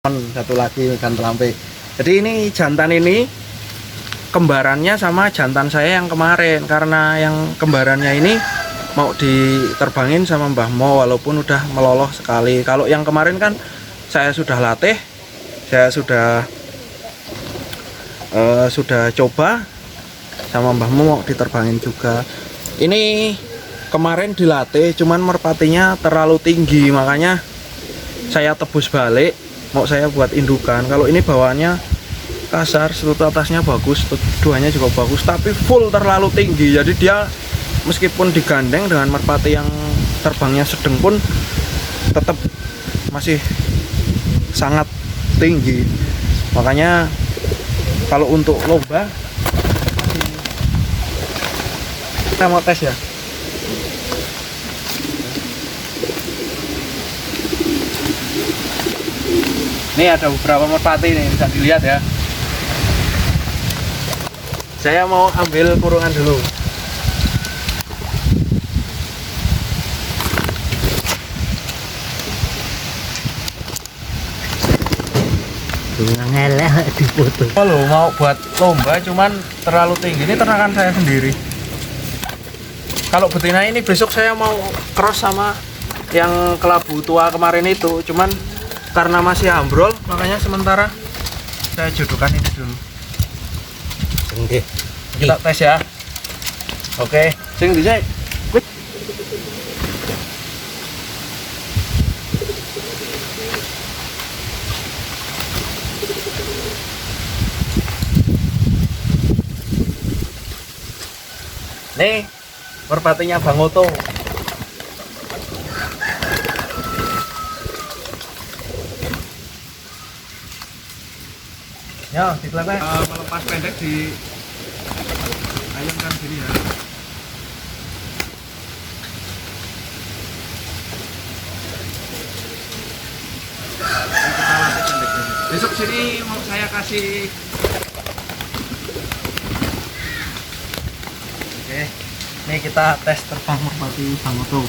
Satu lagi ikan telampe. Jadi ini jantan ini kembarannya sama jantan saya yang kemarin, karena yang kembarannya ini mau diterbangin sama Mbah Mo walaupun udah meloloh sekali. Kalau yang kemarin kan saya sudah latih, saya sudah coba sama Mbah Mo mau diterbangin juga. Ini kemarin dilatih cuman merpatinya terlalu tinggi, makanya saya tebus balik, mau saya buat indukan. Kalau ini bawaannya kasar, sudut atasnya bagus, duanya juga bagus, tapi full terlalu tinggi. Jadi dia meskipun digandeng dengan merpati yang terbangnya sedang pun tetap masih sangat tinggi. Makanya kalau untuk lomba kita mau tes ya. Ini ada beberapa merpati nih, bisa dilihat ya. Saya mau ambil kurungan dulu. Ngeleh dipoto. Kalau mau buat lomba cuman terlalu tinggi, ini ternakan saya sendiri. Kalau betina ini besok saya mau cross sama yang kelabu tua kemarin itu, cuman karena masih ambrol, makanya sementara saya jodohkan ini dulu. Oke. Kita tes ya. Oke, sing dicek. Nih, merpatinya Bang Oto. Ya, ditelepon. Melepas pendek di ayamkan sini ya. Kita latih pendek dulu. Besok sini mau saya kasih. Oke, ini kita tes terbang merpati Bang Oto.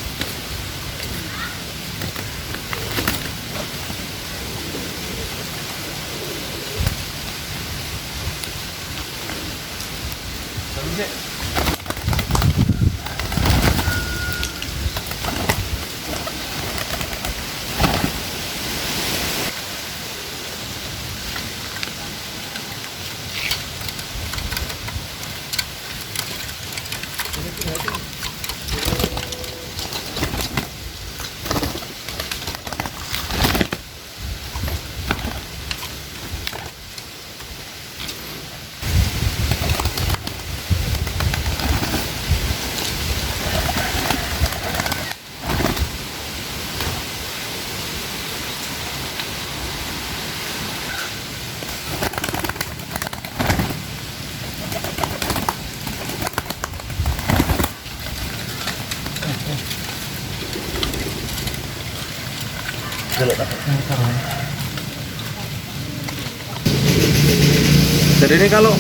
Jadi ini kalau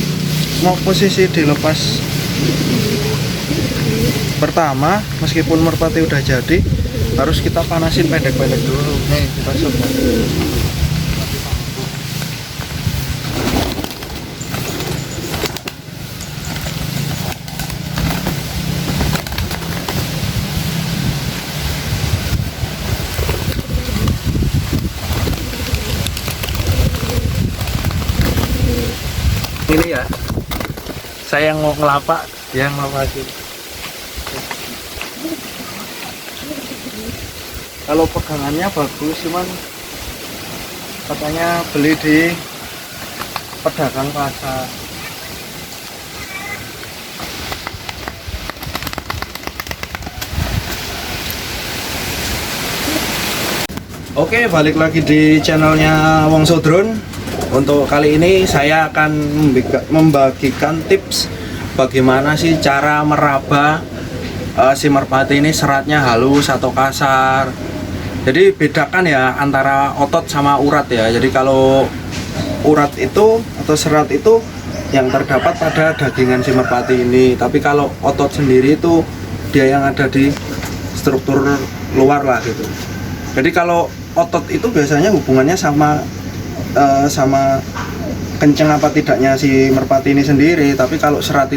mau posisi dilepas pertama, meskipun merpati udah jadi, harus kita panasin pendek-pendek dulu. Nih, kita coba. Ini ya, saya yang mau ngelapak, dia yang ngelapakin. Kalau pegangannya bagus, cuman katanya beli di pedagang pasar. Oke, balik lagi di channelnya Wongso Drone. Untuk kali ini saya akan membagikan tips bagaimana sih cara meraba si merpati ini, seratnya halus atau kasar. Jadi bedakan ya antara otot sama urat ya. Jadi kalau urat itu atau serat itu yang terdapat pada dagingan si merpati ini, tapi kalau otot sendiri itu dia yang ada di struktur luar lah gitu. Jadi kalau otot itu biasanya hubungannya sama sama kenceng apa tidaknya si merpati ini sendiri, tapi kalau serat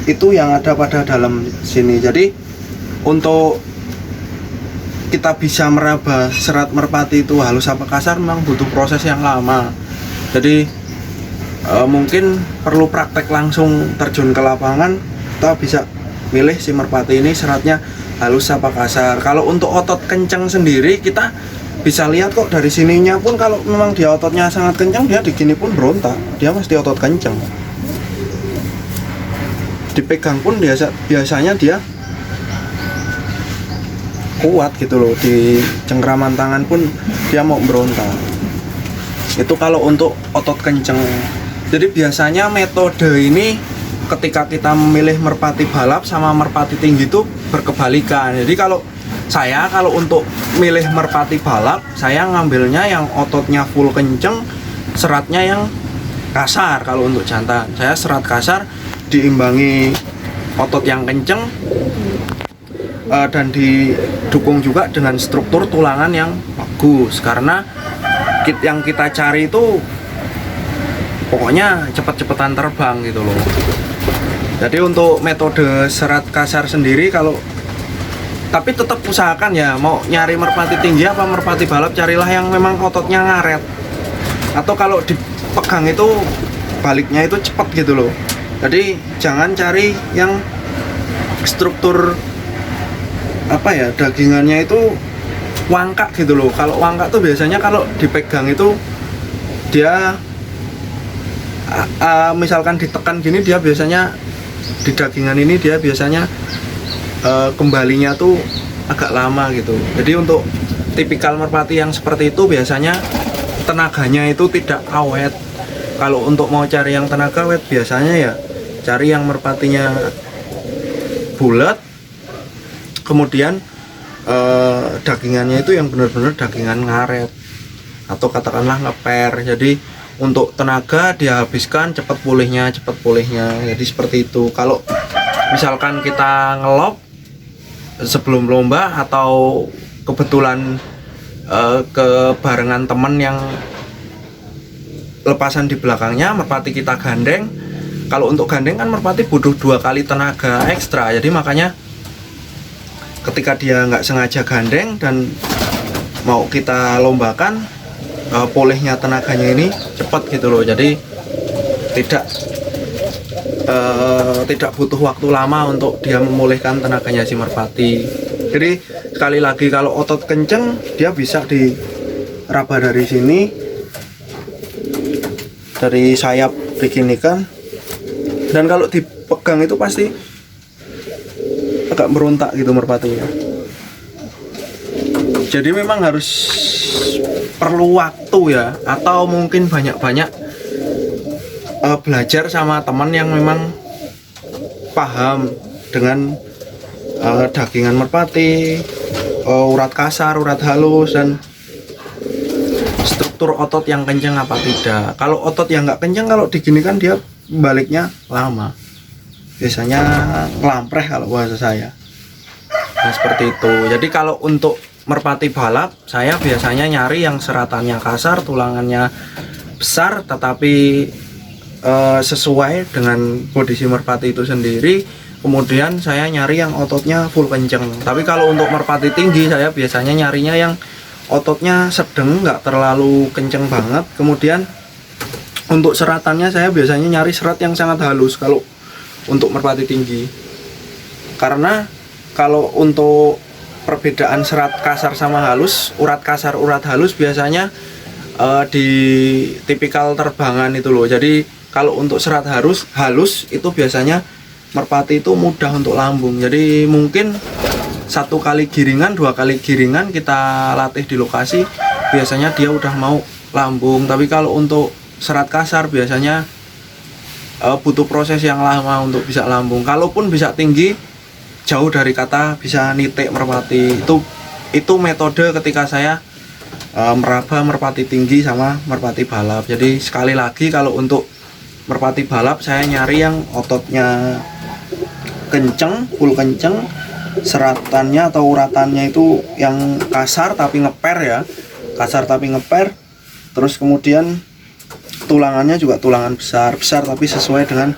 itu yang ada pada dalam sini. Jadi untuk kita bisa meraba serat merpati itu halus apa kasar memang butuh proses yang lama. Jadi mungkin perlu praktek langsung terjun ke lapangan, kita bisa milih si merpati ini seratnya halus apa kasar. Kalau untuk otot kenceng sendiri kita bisa lihat kok dari sininya pun, kalau memang dia ototnya sangat kenceng, dia digini pun berontak, dia mesti otot kenceng. Dipegang pun biasanya dia kuat gitu loh, di cengkraman tangan pun dia mau berontak. Itu kalau untuk otot kenceng. Jadi biasanya metode ini ketika kita memilih merpati balap sama merpati tinggi itu berkebalikan. Jadi kalau untuk milih merpati balap, saya ngambilnya yang ototnya full kenceng, seratnya yang kasar. Kalau untuk jantan, saya serat kasar diimbangi otot yang kenceng, dan didukung juga dengan struktur tulangan yang bagus. Karena yang kita cari itu pokoknya cepet-cepetan terbang gitu loh. Jadi untuk metode serat kasar sendiri, tapi tetap usahakan ya, mau nyari merpati tinggi apa merpati balap, carilah yang memang ototnya ngaret, atau kalau dipegang itu baliknya itu cepat gitu loh. Jadi jangan cari yang struktur dagingannya itu wangkak gitu loh. Kalau wangkak tuh biasanya kalau dipegang itu dia misalkan ditekan gini, dia biasanya di dagingan ini dia biasanya kembalinya tuh agak lama gitu. Jadi untuk tipikal merpati yang seperti itu biasanya tenaganya itu tidak awet. Kalau untuk mau cari yang tenaga awet, biasanya ya cari yang merpatinya bulat, kemudian dagingannya itu yang benar-benar dagingan ngaret atau katakanlah ngeper. Jadi untuk tenaga dia habiskan, cepat pulihnya. Jadi seperti itu. Kalau misalkan kita ngelop sebelum lomba atau kebetulan kebarengan temen yang lepasan di belakangnya, merpati kita gandeng. Kalau untuk gandeng kan merpati butuh 2 kali tenaga ekstra, jadi makanya ketika dia nggak sengaja gandeng dan mau kita lombakan, pulihnya tenaganya ini cepat gitu loh. Jadi tidak butuh waktu lama untuk dia memulihkan tenaganya si merpati. Jadi sekali lagi, kalau otot kenceng dia bisa diraba dari sini, dari sayap diginikan, dan kalau dipegang itu pasti agak berontak gitu merpatinya. Jadi memang harus perlu waktu ya, atau mungkin banyak-banyak belajar sama teman yang memang paham dengan dagingan merpati, urat kasar, urat halus, dan struktur otot yang kenceng apa tidak. Kalau otot yang nggak kenceng, kalau diginikan dia baliknya lama, biasanya ngelampreh kalau bahasa saya. Nah seperti itu. Jadi kalau untuk merpati balap, saya biasanya nyari yang seratannya kasar, tulangannya besar, tetapi sesuai dengan kondisi merpati itu sendiri. Kemudian saya nyari yang ototnya full kenceng. Tapi kalau untuk merpati tinggi, saya biasanya nyarinya yang ototnya sedang, nggak terlalu kenceng banget. Kemudian untuk seratannya saya biasanya nyari serat yang sangat halus kalau untuk merpati tinggi. Karena kalau untuk perbedaan serat kasar sama halus, urat kasar, urat halus biasanya di tipikal terbangan itu loh. Jadi kalau untuk serat halus itu biasanya merpati itu mudah untuk lambung. Jadi mungkin 1 kali giringan, 2 kali giringan kita latih di lokasi, biasanya dia udah mau lambung. Tapi kalau untuk serat kasar biasanya butuh proses yang lama untuk bisa lambung. Kalaupun bisa tinggi, jauh dari kata bisa nitik merpati. Itu metode ketika saya meraba merpati tinggi sama merpati balap. Jadi sekali lagi, kalau untuk merpati balap saya nyari yang ototnya kenceng, full kenceng, seratannya atau uratannya itu yang kasar tapi ngeper ya. kasar tapi ngeper. Terus kemudian tulangannya juga tulangan besar tapi sesuai dengan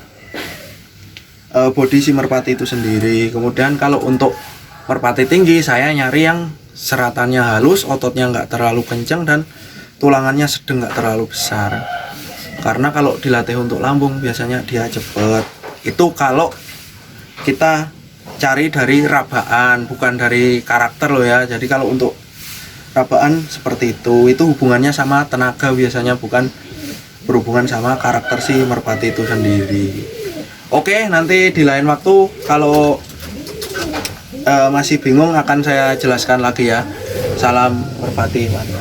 body si merpati itu sendiri. Kemudian kalau untuk merpati tinggi saya nyari yang seratannya halus, ototnya nggak terlalu kencang dan tulangannya sedang, nggak terlalu besar. Karena kalau dilatih untuk lambung biasanya dia cepet. Itu kalau kita cari dari rabaan, bukan dari karakter loh ya. Jadi kalau untuk rabaan seperti itu hubungannya sama tenaga biasanya, bukan berhubungan sama karakter si merpati itu sendiri. Oke, nanti di lain waktu kalau masih bingung akan saya jelaskan lagi ya. Salam merpati, mantap.